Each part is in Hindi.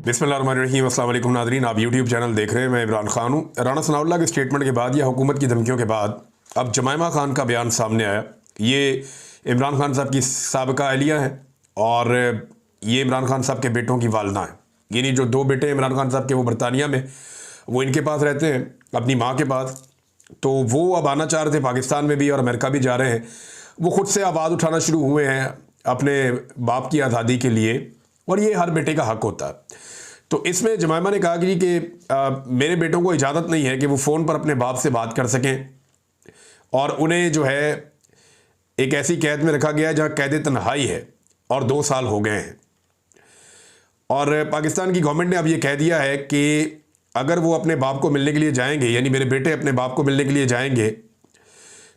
बिस्मिल्लाहिर्रहमानिर्रहीम। अस्सलाम वालेकुम नाज़रीन, आप यूट्यूब चैनल देख रहे हैं। मैं इमरान खान हूँ। राना सनाउल्लाह के स्टेटमेंट के बाद या हुकूमत की धमकियों के बाद अब जमायमा खान का बयान सामने आया। ये इमरान खान साहब की साबिका अहलिया हैं और ये इमरान खान साहब के बेटों की वालदा हैं। यानी जो दो बेटे इमरान खान साहब के वो बरतानिया में, वो इनके पास रहते हैं अपनी माँ के पास। तो वो अब आना चाह रहे थे पाकिस्तान में भी और अमेरिका भी जा रहे हैं। वो ख़ुद से आवाज़ उठाना शुरू हुए हैं अपने बाप की आज़ादी के लिए, और ये हर बेटे का हक होता है। तो इसमें जमायमा ने कहा कि मेरे बेटों को इजाज़त नहीं है कि वो फ़ोन पर अपने बाप से बात कर सकें, और उन्हें जो है एक ऐसी कैद में रखा गया है जहाँ कैद तन्हाई है और 2 साल हो गए हैं। और पाकिस्तान की गवर्नमेंट ने अब ये कह दिया है कि अगर वो अपने बाप को मिलने के लिए जाएंगे, यानी मेरे बेटे अपने बाप को मिलने के लिए जाएंगे,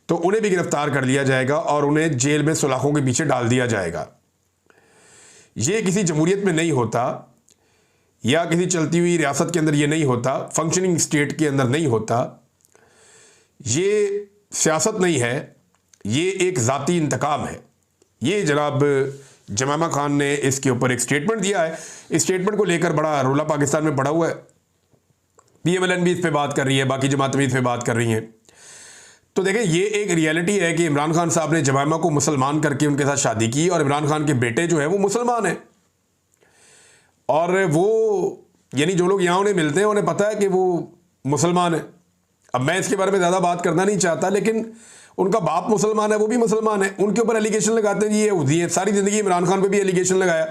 तो उन्हें भी गिरफ्तार कर लिया जाएगा और उन्हें जेल में सुलाखों के पीछे डाल दिया जाएगा। ये किसी जमहूरियत में नहीं होता, या किसी चलती हुई रियासत के अंदर ये नहीं होता, फंक्शनिंग स्टेट के अंदर नहीं होता। ये सियासत नहीं है, ये एक ज़ाती इंतकाम है। ये जनाब जमायमा खान ने इसके ऊपर एक स्टेटमेंट दिया है। इस स्टेटमेंट को लेकर बड़ा रोला पाकिस्तान में पड़ा हुआ है। PMLN भी इस पर बात कर रही है, बाकी जमातें भी इस पर बात कर रही हैं। तो देखें, ये एक रियलिटी है कि इमरान खान साहब ने जमायमा को मुसलमान करके उनके साथ शादी की, और इमरान खान के बेटे जो है वो मुसलमान हैं। और वो यानी जो लोग यहाँ उन्हें मिलते हैं उन्हें पता है कि वो मुसलमान है। अब मैं इसके बारे में ज़्यादा बात करना नहीं चाहता, लेकिन उनका बाप मुसलमान है, वो भी मुसलमान है। उनके ऊपर एलिगेशन लगाते हैं जी ये यहूदी है। सारी ज़िंदगी इमरान खान पे भी एलिगेशन लगाया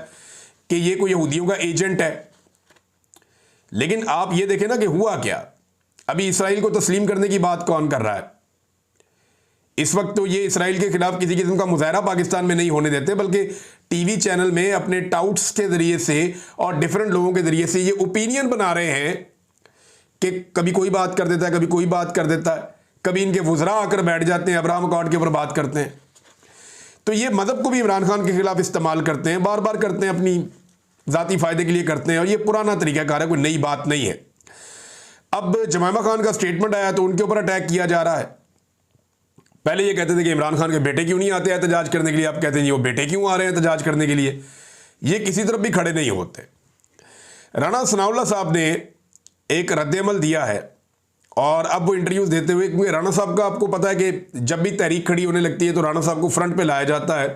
कि ये कोई यहूदियों का एजेंट है। लेकिन आप ये देखें ना कि हुआ क्या। अभी इसराइल को तस्लीम करने की बात कौन कर रहा है इस वक्त? तो ये इसराइल के खिलाफ किसी किस्म का मुजाहरा पाकिस्तान में नहीं होने देते, बल्कि टीवी चैनल में अपने टाउट्स के ज़रिए से और डिफरेंट लोगों के ज़रिए से ये ओपिनियन बना रहे हैं कि कभी कोई बात कर देता है, कभी कोई बात कर देता है, कभी इनके वुज़रा आकर बैठ जाते हैं, अब्राहम अकॉर्ड के ऊपर बात करते हैं। तो ये मज़हब को भी इमरान खान के खिलाफ इस्तेमाल करते हैं, बार बार करते हैं, अपनी ज़ाती फ़ायदे के लिए करते हैं, और ये पुराना तरीक़ाकार है, कोई नई बात नहीं है। अब जमायमा खान का स्टेटमेंट आया तो उनके ऊपर अटैक किया जा रहा है। पहले ये कहते थे कि इमरान खान के बेटे क्यों नहीं आते एहतजाज करने के लिए, आप कहते हैं ये वो बेटे क्यों आ रहे हैं एहतजाज करने के लिए। ये किसी तरफ भी खड़े नहीं होते। राना सनाउल्लाह साहब ने एक रद्द-ए-अमल दिया है, और अब वो इंटरव्यूज़ देते हुए, क्योंकि राना साहब का आपको पता है कि जब भी तहरीक खड़ी होने लगती है तो राना साहब को फ्रंट पे लाया जाता है।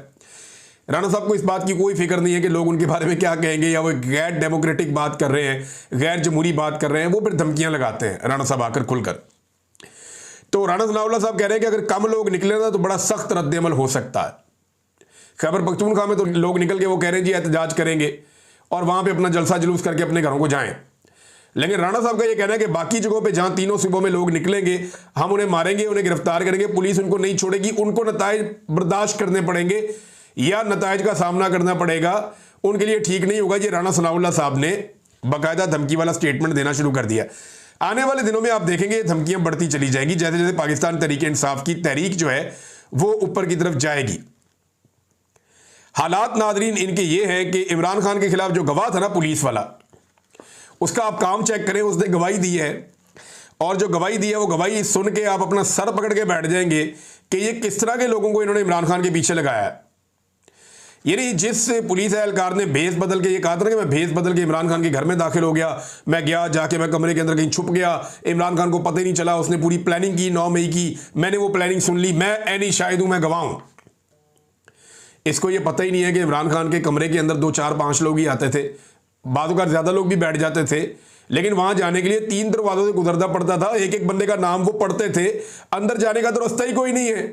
राना साहब को इस बात की कोई फिक्र नहीं है कि लोग उनके बारे में क्या कहेंगे, या वो गैर डेमोक्रेटिक बात कर रहे हैं, गैर जमहूरी बात कर रहे हैं। वो फिर धमकियाँ लगाते हैं राना साहब आकर खुलकर। तो राना सनाउल्लाह साहब कह रहे हैं कि अगर कम लोग निकले ना तो बड़ा सख्त रद्द-ए-अमल हो सकता है। खैबर पख्तूनख्वा में तो लोग निकल के वो कह रहे हैं जी एहतजाज करेंगे, और वहाँ पे अपना जलसा जुलूस करके अपने घरों को जाएं। लेकिन राना साहब का ये कहना है कि बाकी जगहों पे जहाँ तीनों सूबों में लोग निकलेंगे, हम उन्हें मारेंगे, उन्हें गिरफ्तार करेंगे, पुलिस उनको नहीं छोड़ेगी, उनको नताइज बर्दाश्त करने पड़ेंगे या नताइज का सामना करना पड़ेगा, उनके लिए ठीक नहीं होगा। ये राना सनाउल्लाह साहब ने बाकायदा धमकी वाला स्टेटमेंट देना शुरू कर दिया। आने वाले दिनों में आप देखेंगे धमकियां बढ़ती चली जाएंगी, जैसे जैसे पाकिस्तान तहरीक इंसाफ की तहरीक जो है वो ऊपर की तरफ जाएगी। हालात नादरीन इनके ये हैं कि इमरान खान के खिलाफ जो गवाह था ना पुलिस वाला, उसका आप काम चेक करें, उसने गवाही दी है, और जो गवाही दी है वो गवाही सुन के आप अपना सर पकड़ के बैठ जाएंगे कि ये किस तरह के लोगों को इन्होंने इमरान खान के पीछे लगाया है। यानी जिस पुलिस एहलकार ने भेस बदल के ये कहा था कि मैं भेस बदल के इमरान खान के घर में दाखिल हो गया, मैं गया जाके मैं कमरे के अंदर कहीं छुप गया, इमरान खान को पता ही नहीं चला, उसने पूरी प्लानिंग की, 9 मई की, मैंने वो प्लानिंग सुन ली, मैं ऐनी शाहिद हूं, मैं गवाह हूं। इसको ये पता ही नहीं है कि इमरान खान के कमरे के अंदर 2, 4, 5 लोग ही आते थे, बाज़ ज़्यादा लोग भी बैठ जाते थे, लेकिन वहां जाने के लिए 3 दरवाजों से गुजरना पड़ता था। एक एक बंदे का नाम वो पढ़ते थे, अंदर जाने का तो रास्ता ही कोई नहीं है।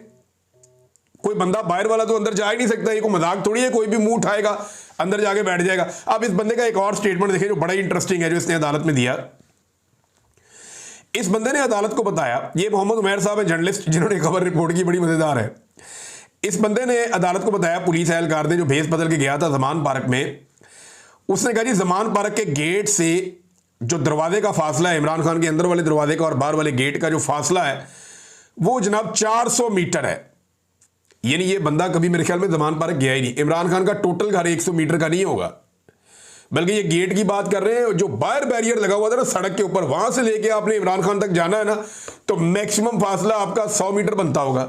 कोई बंदा बाहर वाला तो अंदर जा ही नहीं सकता। ये कोई मजाक थोड़ी है, कोई भी मुंह उठाएगा अंदर जाके बैठ जाएगा। अब इस बंदे का एक और स्टेटमेंट देखें जो बड़ा ही इंटरेस्टिंग है, जो इसने अदालत में दिया। इस बंदे ने अदालत को बताया, ये मोहम्मद उमैर साहब है जर्नलिस्ट जिन्होंने खबर रिपोर्ट की, बड़ी मजेदार है। इस बंदे ने अदालत को बताया, पुलिस एहलकार ने जो भेस बदल के गया था जमान पार्क में, उसने कहा जी जमान पार्क के गेट से जो दरवाजे का फासला है, इमरान खान के अंदर वाले दरवाजे का और बाहर वाले गेट का जो फासला है वो जनाब 400 मीटर है। यानी ये बंदा कभी मेरे ख्याल में जमान पार्क गया ही नहीं। इमरान खान का टोटल घर 100 मीटर का नहीं होगा, बल्कि ये गेट की बात कर रहे हैं। जो बाहर बैरियर लगा हुआ था ना सड़क के ऊपर, वहां से लेके आपने इमरान खान तक जाना है ना, तो मैक्सिमम फासला आपका 100 मीटर बनता होगा,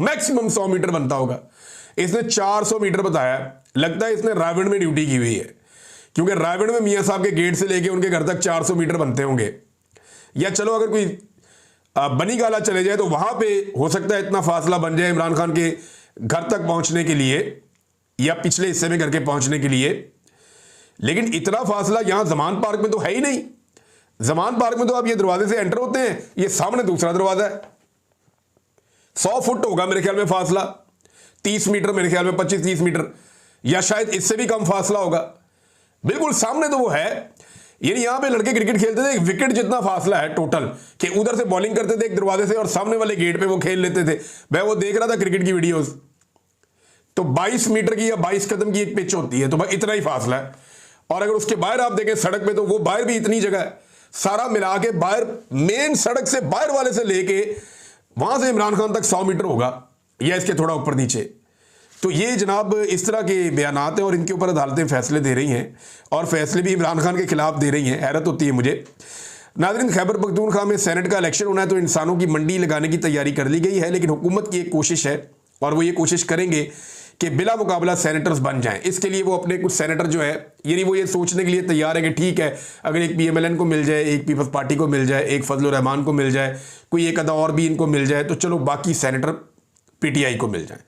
मैक्सिमम 100 मीटर बनता होगा। इसने 400 मीटर बताया। लगता है इसने रावण में ड्यूटी की हुई है, क्योंकि रायगढ़ में मियाँ साहब के गेट से लेके उनके घर तक 400 मीटर बनते होंगे, या चलो अगर कोई बनी गाला चले जाए तो वहां पे हो सकता है इतना फासला बन जाए इमरान खान के घर तक पहुंचने के लिए या पिछले हिस्से में घर के पहुंचने के लिए। लेकिन इतना फासला यहां जमान पार्क में तो है ही नहीं। जमान पार्क में तो आप ये दरवाजे से एंटर होते हैं, ये सामने दूसरा दरवाजा है, 100 फुट होगा मेरे ख्याल में फासला, 30 मीटर मेरे ख्याल में, 25-30 मीटर, या शायद इससे भी कम फासला होगा। बिल्कुल सामने तो वो है। यानी यहां पे लड़के क्रिकेट खेलते थे, एक विकेट जितना फासला है टोटल, कि उधर से बॉलिंग करते थे एक दरवाजे से और सामने वाले गेट पे वो खेल लेते थे। मैं वो देख रहा था क्रिकेट की वीडियोस, तो 22 मीटर की या 22 कदम की एक पिच होती है, तो भाई इतना ही फासला है। और अगर उसके बाहर आप देखें सड़क पे, तो वो बाहर भी इतनी जगह है, सारा मिला के बाहर मेन सड़क से बाहर वाले से लेके वहां से इमरान खान तक 100 मीटर होगा, या इसके थोड़ा ऊपर नीचे। तो ये जनाब इस तरह के बयानात हैं और इनके ऊपर अदालतें फैसले दे रही हैं, और फैसले भी इमरान खान के खिलाफ दे रही हैं। हैरत होती है मुझे। नाज़रीन, खैबर पख्तूनख्वा में सेनेट का इलेक्शन होना है, तो इंसानों की मंडी लगाने की तैयारी कर ली गई है, लेकिन हुकूमत की एक कोशिश है और वो ये कोशिश करेंगे कि बिला मुकाबला सेनेटर्स बन जाएं। इसके लिए वो अपने कुछ सेनेटर जो है, यानी वो ये सोचने के लिए तैयार है कि ठीक है, अगर एक PMLN को मिल जाए, एक पीपल्स पार्टी को मिल जाए, एक फजलुर रहमान को मिल जाए, कोई एक अदा और भी इनको मिल जाए, तो चलो बाकी सेनेटर PTI को मिल जाए।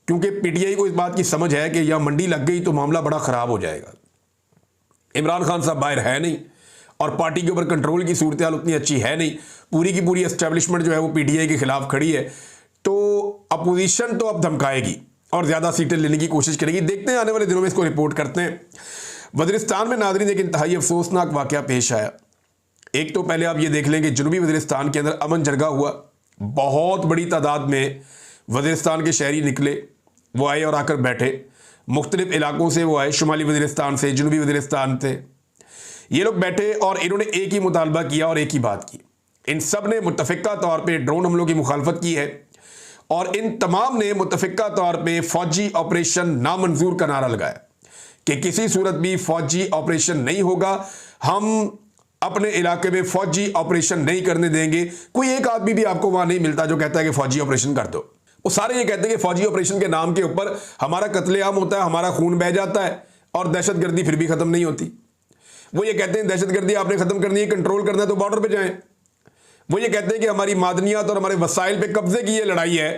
क्योंकि PTI को इस बात की समझ है कि यह मंडी लग गई तो मामला बड़ा खराब हो जाएगा। इमरान खान साहब बाहर है नहीं और पार्टी के ऊपर कंट्रोल की सूरत हाल उतनी अच्छी है नहीं, पूरी की पूरी एस्टेब्लिशमेंट जो है वो PTI के खिलाफ खड़ी है। तो अपोजिशन तो अब धमकाएगी और ज़्यादा सीटें लेने की कोशिश करेगी। देखते हैं आने वाले दिनों में इसको रिपोर्ट करते हैं। वज़ीरिस्तान में नाज़रीन एक इंतहाई अफसोसनाक वाक़या पेश आया। एक तो पहले आप ये देख लें कि जनूबी वज़ीरिस्तान के अंदर अमन जरगा हुआ, बहुत बड़ी तादाद में वज़ीरिस्तान के शहरी निकले, वो आए और आकर बैठे। मुख्तलिफ इलाकों से वो आए, शुमाली वज़ीरिस्तान से, जनूबी वज़ीरिस्तान से, ये लोग बैठे और इन्होंने एक ही मुतालबा किया और एक ही बात की। इन सब ने मुत्तफ़िका तौर पे ड्रोन हमलों की मुखालफत की है और इन तमाम ने मुत्तफ़िका तौर पे फ़ौजी ऑपरेशन नामंजूर का नारा लगाया कि किसी सूरत भी फ़ौजी ऑपरेशन नहीं होगा, हम अपने इलाके में फ़ौजी ऑपरेशन नहीं करने देंगे। कोई एक आदमी भी आपको वहाँ नहीं मिलता जो कहता है कि फ़ौजी ऑपरेशन कर दो। वो सारे ये कहते हैं कि फ़ौजी ऑपरेशन के नाम के ऊपर हमारा कत्लेआम होता है, हमारा खून बह जाता है और दहशतगर्दी फिर भी ख़त्म नहीं होती। वो ये कहते हैं दहशतगर्दी आपने ख़त्म करनी है, कंट्रोल करना है तो बॉर्डर पे जाएं। वो ये कहते हैं कि हमारी मादनियात और हमारे वसाइल पे कब्जे की ये लड़ाई है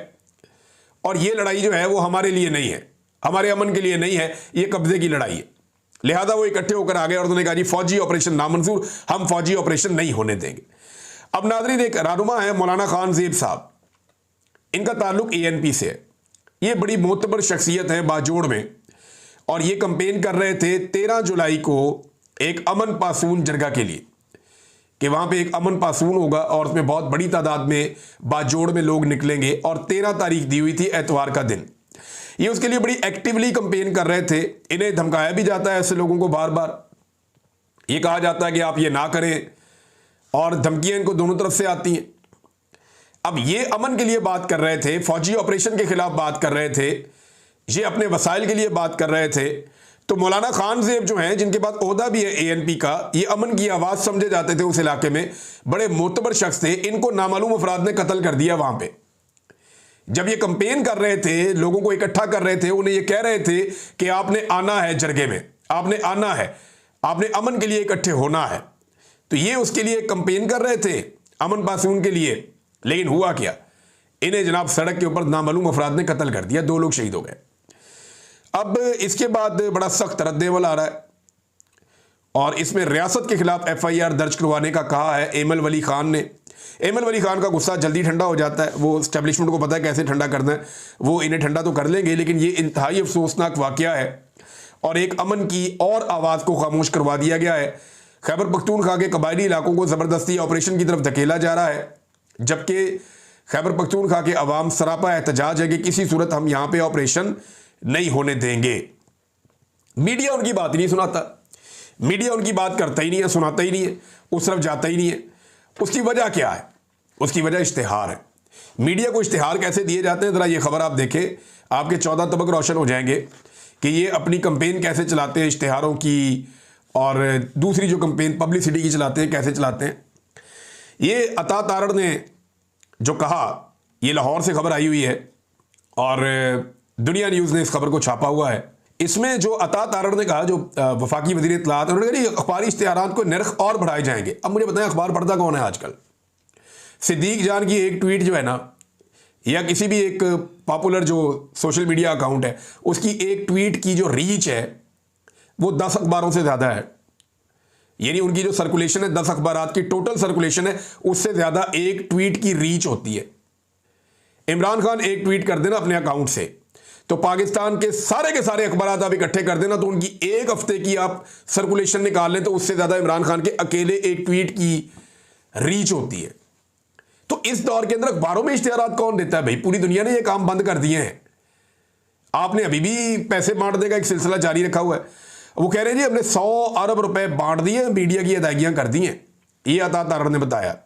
और ये लड़ाई जो है वो हमारे लिए नहीं है, हमारे अमन के लिए नहीं है, ये कब्जे की लड़ाई है। लिहाजा वो इकट्ठे होकर आ गए और उन्होंने कहा जी फ़ौजी ऑपरेशन नामंजूर, हम फ़ौजी ऑपरेशन नहीं होने देंगे। अब नाज़रीन एक रहनुमा है मौलाना खान ज़ेब साहब, इनका ताल्लुक ANP से है। ये बड़ी मोतबर शख्सियत है बाजोड़ में और ये कंपेन कर रहे थे 13 जुलाई को एक अमन पासून जरगा के लिए कि वहाँ पे एक अमन पासून होगा और उसमें बहुत बड़ी तादाद में बाजोड़ में लोग निकलेंगे और 13 तारीख दी हुई थी एतवार का दिन। ये उसके लिए बड़ी एक्टिवली कंपेन कर रहे थे। इन्हें धमकाया भी जाता है ऐसे लोगों को, बार बार ये कहा जाता है कि आप ये ना करें और धमकियां इनको दोनों तरफ से आती हैं। अब ये अमन के लिए बात कर रहे थे, फौजी ऑपरेशन के खिलाफ बात कर रहे थे, ये अपने वसाइल के लिए बात कर रहे थे। तो मौलाना खान ज़ेब जो हैं, जिनके पास ओहदा भी है ANP का, ये अमन की आवाज़ समझे जाते थे उस इलाके में, बड़े मोतबर शख्स थे। इनको नामालूम अफराद ने कत्ल कर दिया वहाँ पे। जब ये कंपेन कर रहे थे, लोगों को इकट्ठा कर रहे थे, उन्हें ये कह रहे थे कि आपने आना है जरगे में, आपने आना है, आपने अमन के लिए इकट्ठे होना है। तो ये उसके लिए कंपेन कर रहे थे अमन पासून के लिए, लेकिन हुआ क्या, इन्हें जनाब सड़क के ऊपर नामालूम अफराद ने कत्ल कर दिया, 2 लोग शहीद हो गए। अब इसके बाद बड़ा सख्त रद्द-ए-अमल आ रहा है और इसमें रियासत के खिलाफ FIR दर्ज करवाने का कहा है एमल वली खान ने। एमल वली खान का गुस्सा जल्दी ठंडा हो जाता है, वो एस्टेब्लिशमेंट को पता है कैसे ठंडा करना है, वो इन्हें ठंडा तो कर लेंगे, लेकिन ये इंतहाई अफसोसनाक वाकया है और एक अमन की और आवाज़ को खामोश करवा दिया गया है। खैबर पख्तूनख्वा के कबायली इलाकों को ज़बरदस्ती ऑपरेशन की तरफ धकेला जा रहा है, जबकि खैबर पख्तूनख्वा के अवाम सरापा एहतजाज है कि किसी सूरत हम यहाँ पे ऑपरेशन नहीं होने देंगे। मीडिया उनकी बात नहीं सुनाता, मीडिया उनकी बात करता ही नहीं है, सुनाता ही नहीं है, उस तरफ जाता ही नहीं है। उसकी वजह क्या है? उसकी वजह इश्तिहार है। मीडिया को इश्तिहार कैसे दिए जाते हैं, ज़रा ये खबर आप देखें, आपके 14 तबक रोशन हो जाएंगे कि ये अपनी कंपेन कैसे चलाते हैं इश्तिहारों की, और दूसरी जो कंपेन पब्लिसिटी की चलाते हैं कैसे चलाते हैं। ये अता तारड़ ने जो कहा, ये लाहौर से खबर आई हुई है और दुनिया न्यूज़ ने इस खबर को छापा हुआ है। इसमें जो अता तारड़ ने कहा, जो वफाकी वज़ीर इत्तलाआत, उन्होंने कहा अखबारी इश्तिहारात को नर्ख और बढ़ाए जाएंगे। अब मुझे बताएं अखबार पढ़ता कौन है आजकल? सिद्दीक जान की एक ट्वीट जो है ना, या किसी भी एक पॉपुलर जो सोशल मीडिया अकाउंट है, उसकी एक ट्वीट की जो रीच है वो 10 अखबारों से ज़्यादा है। यानी उनकी जो सर्कुलेशन है, 10 अखबारात की टोटल सर्कुलेशन है, उससे ज़्यादा एक ट्वीट की रीच होती है। इमरान खान एक ट्वीट कर देना अपने अकाउंट से, तो पाकिस्तान के सारे अखबारात आप इकट्ठे कर देना, तो उनकी एक हफ्ते की आप सर्कुलेशन निकाल लें तो उससे ज़्यादा इमरान खान के अकेले एक ट्वीट की रीच होती है। तो इस दौर के अंदर अखबारों में इश्तिहारात कौन देता है भाई? पूरी दुनिया ने ये काम बंद कर दिए हैं। आपने अभी भी पैसे बांटने का एक सिलसिला जारी रखा हुआ है। वो कह रहे हैं जी हमने 100 अरब रुपए बांट दिए, मीडिया की अदायगियां कर दी हैं, ये अता तारड़ ने बताया।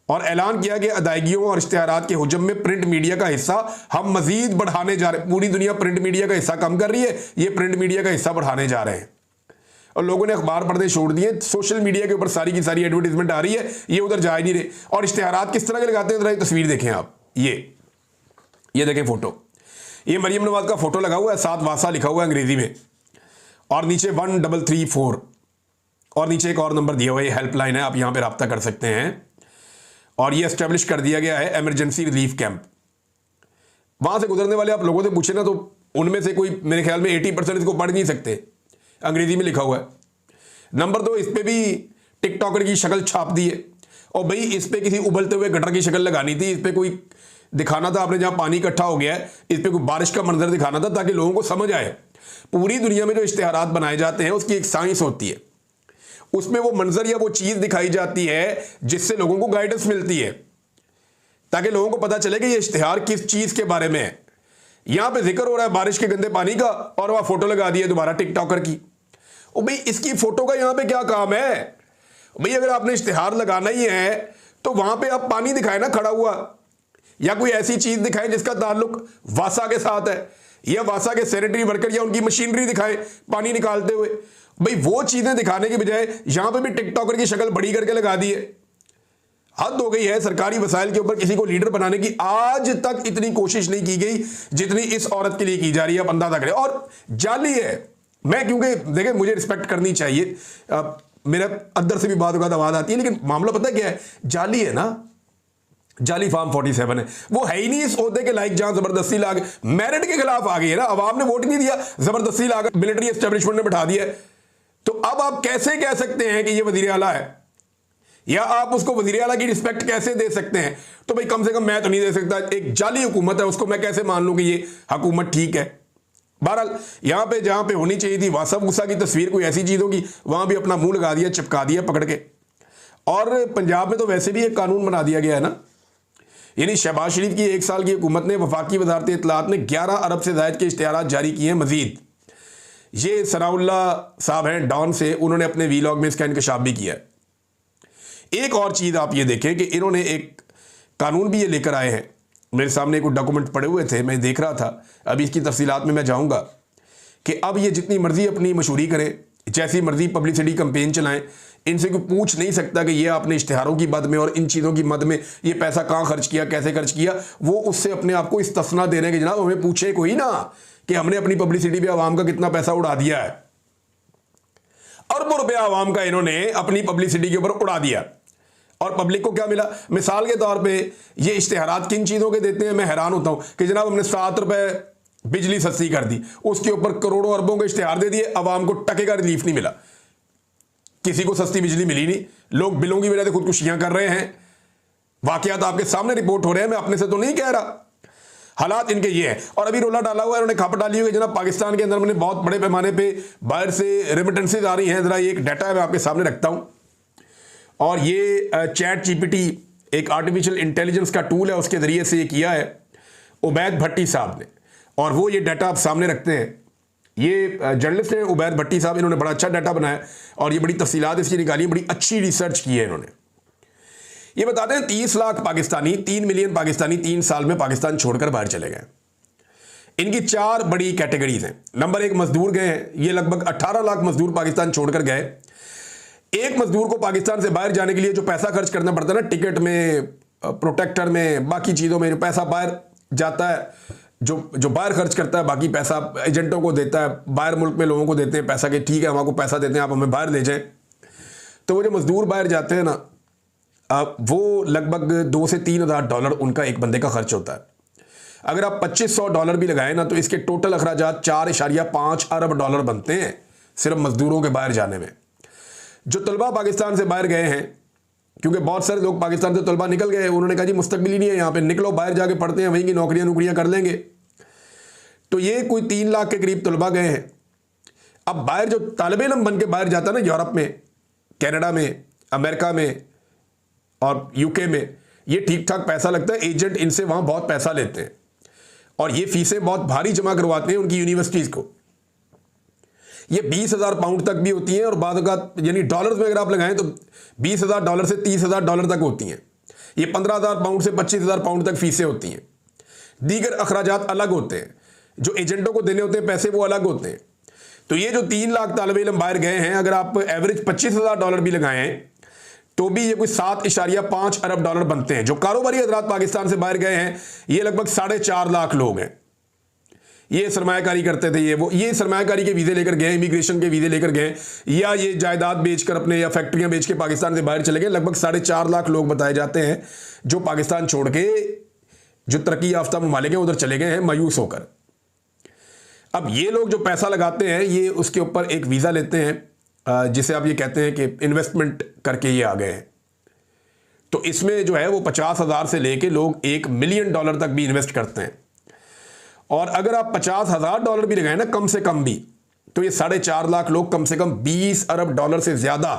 और ऐलान किया कि अदायगियों और इश्तिहारात के हुजम में प्रिंट मीडिया का हिस्सा हम मजीद बढ़ाने जा रहे हैं। पूरी दुनिया प्रिंट मीडिया का हिस्सा कम कर रही है, ये प्रिंट मीडिया का हिस्सा बढ़ाने जा रहे हैं। और लोगों ने अखबार पढ़ने छोड़ दिए, सोशल मीडिया के ऊपर सारी की सारी एडवर्टीजमेंट आ रही है, ये उधर जा ही नहीं रहे। और इश्तिहारात किस तरह के लगाते हैं, तस्वीर देखें आप, ये देखें फोटो, ये मरियम नवाज का फोटो लगा हुआ है, 7 वासा लिखा हुआ है अंग्रेजी में, और नीचे 1334, और नीचे एक और नंबर दिया हुआ है, हेल्पलाइन है, आप यहां पर रब्ता कर सकते हैं। और ये एस्टेब्लिश कर दिया गया है इमरजेंसी रिलीफ कैंप। वहां से गुजरने वाले आप लोगों से पूछे ना, तो उनमें से कोई मेरे ख्याल में 80% इसको पढ़ नहीं सकते, अंग्रेजी में लिखा हुआ है। नंबर 2, इस पे भी टिकटॉकर की शक्ल छाप दी है। और भाई इस पे किसी उबलते हुए गटर की शक्ल लगानी थी, इस पे कोई दिखाना था, आपने जहां पानी इकट्ठा हो गया है इस पे कोई बारिश का मंजर दिखाना था, ताकि लोगों को समझ आए। पूरी दुनिया में जो इश्तिहारात बनाए जाते हैं उसकी एक साइंस होती है, उसमें वो मंजर या वो चीज दिखाई जाती है जिससे लोगों को गाइडेंस मिलती है, ताकि लोगों को पता चले कि ये इश्तिहार किस चीज के बारे में है। यहां पे जिक्र हो रहा है बारिश के गंदे पानी का, और वहां फोटो लगा दी है दोबारा टिकटॉकर की। ओ भाई इसकी फोटो का यहां पे क्या काम है भाई? अगर आपने इश्तिहार लगाना ही है तो वहां पे आप पानी दिखाए ना खड़ा हुआ, या कोई ऐसी चीज दिखाएं जिसका ताल्लुक वासा के साथ है, या वासा के सैनिटरी वर्कर या उनकी मशीनरी दिखाएं पानी निकालते हुए। भाई वो चीजें दिखाने के बजाय यहां पे भी टिकटॉकर की शक्ल बड़ी करके लगा दी है। हद हो गई है सरकारी वसाइल के ऊपर किसी को लीडर बनाने की। आज तक इतनी कोशिश नहीं की गई जितनी इस औरत के लिए की जा रही है, आप अंदाजा करें। और जाली है, मैं क्योंकि देखें मुझे रिस्पेक्ट करनी चाहिए, मेरा अंदर से भी बात होगा आवाज आती है, लेकिन मामला पता क्या है, जाली है ना, जाली फार्म 47 है, वो है ही नहीं इस ओहदे के लायक जहां जबरदस्ती लाके मेरिट के खिलाफ आ गई है ना, अवाम ने वोट नहीं दिया, जबरदस्ती लाकर मिलिट्री एस्टेब्लिशमेंट ने बैठा दिया। तो अब आप कैसे कह सकते हैं कि ये वजीर आला है, या आप उसको वजीर आला की रिस्पेक्ट कैसे दे सकते हैं? तो भाई कम से कम मैं तो नहीं दे सकता। एक जाली हुकूमत है, उसको मैं कैसे मान लूं कि ये हुकूमत ठीक है? बहरहाल यहां पे जहां पे होनी चाहिए थी वासफ मूसा की तस्वीर कोई ऐसी चीज होगी, वहां भी अपना मुंह लगा दिया, चिपका दिया पकड़ के। और पंजाब में तो वैसे भी एक कानून बना दिया गया है ना, यानी शहबाज शरीफ की 1 साल की हुकूमत ने वफाकी वजारत इत्तलाआत ने 11 अरब से ज्यादा के इश्तिहारात जारी किए हैं मजीद। ये सनाउल्ला साहब हैं डॉन से, उन्होंने अपने वीलॉग में इसका इंकशाफ भी किया है। एक और चीज आप ये देखें कि इन्होंने एक कानून भी ये लेकर आए हैं, मेरे सामने कुछ डॉक्यूमेंट पड़े हुए थे, मैं देख रहा था, अभी इसकी तफसीलात में मैं जाऊंगा, कि अब ये जितनी मर्जी अपनी मशहूरी करें, जैसी मर्जी पब्लिसिटी कैंपेन चलाएं, इनसे कोई पूछ नहीं सकता कि ये आपने इश्तिहारों की मद में और इन चीज़ों की मद में ये पैसा कहाँ खर्च किया, कैसे खर्च किया। वो उससे अपने आप को इस्तिस्ना दे रहे हैं कि जनाब हमें पूछे कोई ना कि हमने अपनी पब्लिसिटी पे आवाम का कितना पैसा उड़ा दिया है। अरबों रुपया आवाम का इन्होंने अपनी पब्लिसिटी के ऊपर उड़ा दिया, और पब्लिक को क्या मिला? मिसाल के तौर पे ये इश्तिहारात किन चीज़ों के देते हैं, मैं हैरान होता हूँ कि जनाब हमने 7 रुपए बिजली सस्ती कर दी, उसके ऊपर करोड़ों अरबों के इश्तिहार दे दिए, आवाम को टके का रिलीफ नहीं मिला, किसी को सस्ती बिजली मिली नहीं, लोग बिलों की वजह से खुदकुशियां कर रहे हैं। वाकयात आपके सामने रिपोर्ट हो रहे हैं, मैं अपने से तो नहीं कह रहा, हालात इनके ये हैं। और अभी रोला डाला हुआ है, उन्होंने खप डाली हुई है जनाब पाकिस्तान के अंदर मैंने बहुत बड़े पैमाने पे बाहर से रेमिटेंसेज आ रही हैं। जरा एक डाटा मैं आपके सामने रखता हूं, और ये चैट जीपीटी एक आर्टिफिशियल इंटेलिजेंस का टूल है, उसके जरिए से ये किया है उबैद भट्टी साहब ने, और वो ये डाटा आप सामने रखते हैं। ये जर्नलिस्ट हैं उबैद भट्टी साहब, इन्होंने बड़ा अच्छा डाटा बनाया और ये बड़ी तफसीलात इसकी निकाली, बड़ी अच्छी रिसर्च की है इन्होंने। ये बताते हैं 30 लाख पाकिस्तानी, 3 मिलियन पाकिस्तानी 3 साल में पाकिस्तान छोड़कर बाहर चले गए। इनकी 4 बड़ी कैटेगरीज हैं। नंबर 1 मजदूर गए हैं, ये लगभग 18 लाख मजदूर पाकिस्तान छोड़कर गए। एक मजदूर को पाकिस्तान से बाहर जाने के लिए जो पैसा खर्च करना पड़ता है ना, टिकट में, प्रोटेक्टर में, बाकी चीज़ों में जो पैसा बाहर जाता है, जो जो बाहर खर्च करता है, बाकी पैसा एजेंटों को देता है, बाहर मुल्क में लोगों को देते हैं पैसा कि ठीक है हम आपको पैसा देते हैं, आप हमें बाहर ले जाएं। तो वो जो मजदूर बाहर जाते हैं ना, वो लगभग 2 से 3 हज़ार डॉलर उनका एक बंदे का खर्च होता है। अगर आप 2500 डॉलर भी लगाएं ना, तो इसके टोटल अखराजात 4.5 अरब डॉलर बनते हैं सिर्फ मजदूरों के बाहर जाने में। जो तलबा पाकिस्तान से बाहर गए हैं, क्योंकि बहुत सारे लोग पाकिस्तान से तलबा निकल गए, उन्होंने कहा जी मुस्तकबिल ही नहीं है यहाँ पे, निकलो बाहर जाके पढ़ते हैं, वहीं की नौकरियां कर लेंगे। तो ये कोई 3 लाख के करीब तलबा गए हैं। अब बाहर जो तालिब इल्म बन के बाहर जाता है ना, यूरोप में, कनाडा में, अमेरिका में और यूके में, ये ठीक ठाक पैसा लगता है, एजेंट इनसे वहाँ बहुत पैसा लेते हैं और ये फीसें बहुत भारी जमा करवाते हैं उनकी यूनिवर्सिटीज़ को। ये 20,000 पाउंड तक भी होती हैं और बाद का यानी डॉलर्स में अगर आप लगाएं तो 20,000 डॉलर से 30,000 डॉलर तक होती हैं। ये 15,000 पाउंड से 25,000 पाउंड तक फीसें होती हैं। दीगर अखराजात अलग होते हैं, जो एजेंटों को देने होते हैं पैसे वो अलग होते हैं। तो ये जो 3 लाख तालिब इल्म बाहर गए हैं, अगर आप एवरेज 25,000 डॉलर भी लगाएं तो भी ये कोई 7.5 अरब डॉलर बनते हैं। जो कारोबारी हजरात पाकिस्तान से बाहर गए हैं, ये लगभग 4.5 लाख लोग हैं। ये सरमायाकारी करते थे, ये सरमायाकारी के वीज़े लेकर गए, इमिग्रेशन के वीज़े लेकर गए, या ये जायदाद बेचकर अपने या फैक्ट्रियां बेच के पाकिस्तान से बाहर चले गए। लगभग 4.5 लाख लोग बताए जाते हैं जो पाकिस्तान छोड़ के जो तरक्की याफ्ता ममालिक हैं उधर चले गए हैं मायूस होकर। अब ये लोग जो पैसा लगाते हैं, ये उसके ऊपर एक वीज़ा लेते हैं जिसे आप ये कहते हैं कि इन्वेस्टमेंट करके ये आ गए हैं। तो इसमें जो है वो 50,000 से लेके लोग $1 मिलियन तक भी इन्वेस्ट करते हैं। और अगर आप 50,000 डॉलर भी लगाए ना कम से कम भी, तो ये 4.5 लाख लोग कम से कम 20 अरब डॉलर से ज़्यादा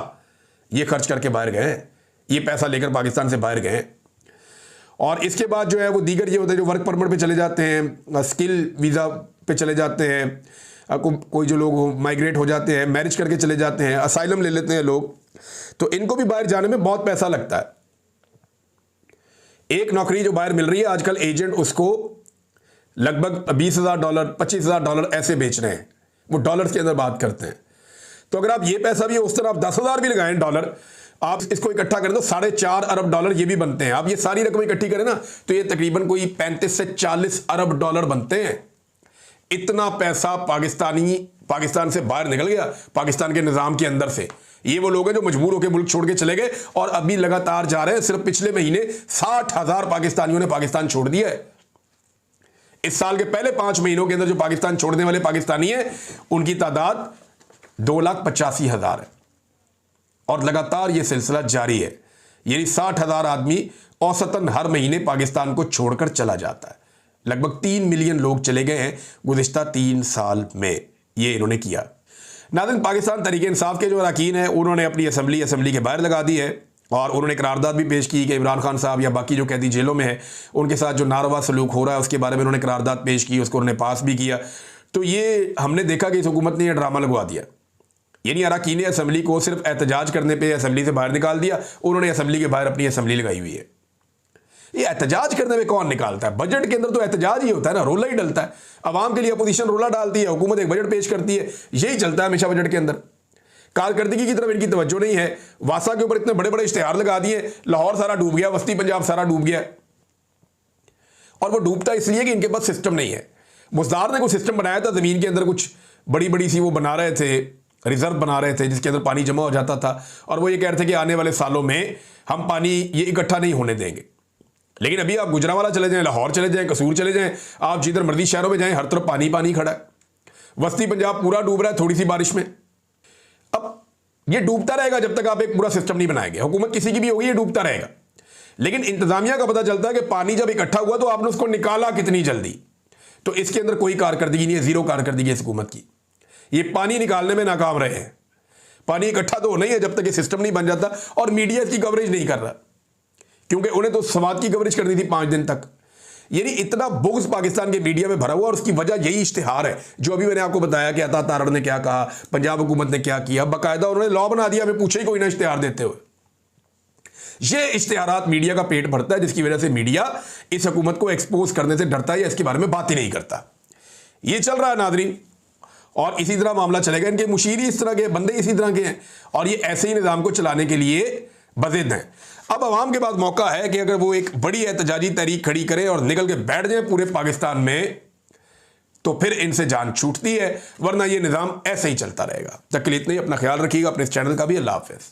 ये खर्च करके बाहर गए हैं, ये पैसा लेकर पाकिस्तान से बाहर गए। और इसके बाद जो है वो दीगर ये होता है जो वर्क परमिट पे चले जाते हैं, स्किल वीज़ा पे चले जाते हैं, कोई जो लोग माइग्रेट हो जाते हैं, मैरिज करके चले जाते हैं, असाइलम ले लेते हैं लोग, तो इनको भी बाहर जाने में बहुत पैसा लगता है। एक नौकरी जो बाहर मिल रही है आजकल, एजेंट उसको लगभग 20,000 डॉलर 25,000 डॉलर ऐसे बेच रहे हैं, वो डॉलर्स के अंदर बात करते हैं। तो अगर आप ये पैसा भी उस तरह आप 10,000 भी लगाएं डॉलर, आप इसको इकट्ठा करें तो 4.5 अरब डॉलर ये भी बनते हैं। आप ये सारी रकम इकट्ठी करें ना, तो ये तकरीबन कोई 35 से 40 अरब डॉलर बनते हैं। इतना पैसा पाकिस्तान से बाहर निकल गया, पाकिस्तान के निज़ाम के अंदर से। ये वो लोग हैं जो मजबूर होकर मुल्क छोड़ के चले गए और अभी लगातार जा रहे हैं। सिर्फ पिछले महीने 60,000 पाकिस्तानियों ने पाकिस्तान छोड़ दिया है। इस साल के पहले 5 महीनों के अंदर जो पाकिस्तान छोड़ने वाले पाकिस्तानी हैं, उनकी तादाद 2,85,000 है और लगातार ये सिलसिला जारी है। यानी 60,000 आदमी औसतन हर महीने पाकिस्तान को छोड़कर चला जाता है। लगभग 3 मिलियन लोग चले गए हैं गुज़िश्ता 3 साल में, ये इन्होंने किया। नाज़रीन, पाकिस्तान तहरीक इंसाफ के जो अरकान हैं उन्होंने अपनी असम्बली के बाहर लगा दी है और उन्होंने करारदाद भी पेश की कि इमरान खान साहब या बाकी जो कैदी जेलों में है उनके साथ जो नारवा सलूक हो रहा है उसके बारे में उन्होंने करारदाद पेश की, उसको उन्होंने पास भी किया। तो ये हमने देखा कि इस हुकूमत ने यह ड्रामा लगवा दिया, यानी अरकान असम्बली को सिर्फ एहतजाज करने पे असम्बली से बाहर निकाल दिया। उन्होंने असम्बली के बाहर अपनी असम्बली लगाई हुई है। ये एहतजाज करने में कौन निकालता है? बजट के अंदर तो एहतजाज ही होता है ना, रोला ही डलता है। अवाम के लिए अपोजिशन रोला डालती है, हुकूमत एक बजट पेश करती है, यही चलता है हमेशा बजट के अंदर। कारकर्दगी की तरफ इनकी तवज्जो नहीं है। वासा के ऊपर इतने बड़े बड़े इश्तिहार लगा दिए, लाहौर सारा डूब गया, वस्ती पंजाब सारा डूब गया, और वो डूबता इसलिए कि इनके पास सिस्टम नहीं है। मुज़दार ने कोई सिस्टम बनाया था, ज़मीन के अंदर कुछ बड़ी बड़ी सी वो बना रहे थे, रिजर्व बना रहे थे जिसके अंदर पानी जमा हो जाता था, और वो ये कह रहे थे कि आने वाले सालों में हम पानी ये इकट्ठा नहीं होने देंगे। लेकिन अभी आप गुजरांवाला चले जाएं, लाहौर चले जाएं, कसूर चले जाएं, आप जिधर मर्जी शहरों में जाएं, हर तरफ पानी पानी खड़ा है। वस्ती पंजाब पूरा डूब रहा है थोड़ी सी बारिश में। अब ये डूबता रहेगा जब तक आप एक पूरा सिस्टम नहीं बनाएंगे। हुकूमत किसी की भी होगी, ये डूबता रहेगा। लेकिन इंतजामिया का पता चलता है कि पानी जब इकट्ठा हुआ तो आपने उसको निकाला कितनी जल्दी। तो इसके अंदर कोई कारकर्दगी नहीं है, जीरो कारकर्दगी है इस हुकूमत की। ये पानी निकालने में नाकाम रहे हैं। पानी इकट्ठा तो नहीं है जब तक ये सिस्टम नहीं बन जाता, और मीडिया इसकी कवरेज नहीं कर रहा, क्योंकि उन्हें तो समाज की कवरेज करनी थी 5 दिन तक। यानी इतना बुग़्ज़ पाकिस्तान के मीडिया में भरा हुआ, और उसकी वजह यही इश्तिहार है जो अभी मैंने आपको बताया कि अता तारड़ ने क्या कहा, पंजाब हुकूमत ने क्या किया। बाकायदा उन्होंने लॉ बना दिया, हमें पूछे ही कोई ना इश्तिहार देते हुए। ये इश्तिहारात मीडिया का पेट भरता है, जिसकी वजह से मीडिया इस हुकूमत को एक्सपोज करने से डरता है या इसके बारे में बात ही नहीं करता। ये चल रहा है नाज़रीन, और इसी तरह मामला चलेगा। इनके मुशीर इस तरह के, बंदे इसी तरह के हैं, और ये ऐसे ही निज़ाम को चलाने के लिए बज़िद हैं। अब अवाम के पास मौका है कि अगर वो एक बड़ी एहतजाजी तहरीक खड़ी करें और निकल के बैठ जाए पूरे पाकिस्तान में, तो फिर इनसे जान छूटती है, वरना ये निज़ाम ऐसे ही चलता रहेगा। तक के लिए इतना ही, अपना ख्याल रखिएगा, अपने इस चैनल का भी। अल्लाह हाफ़िज़।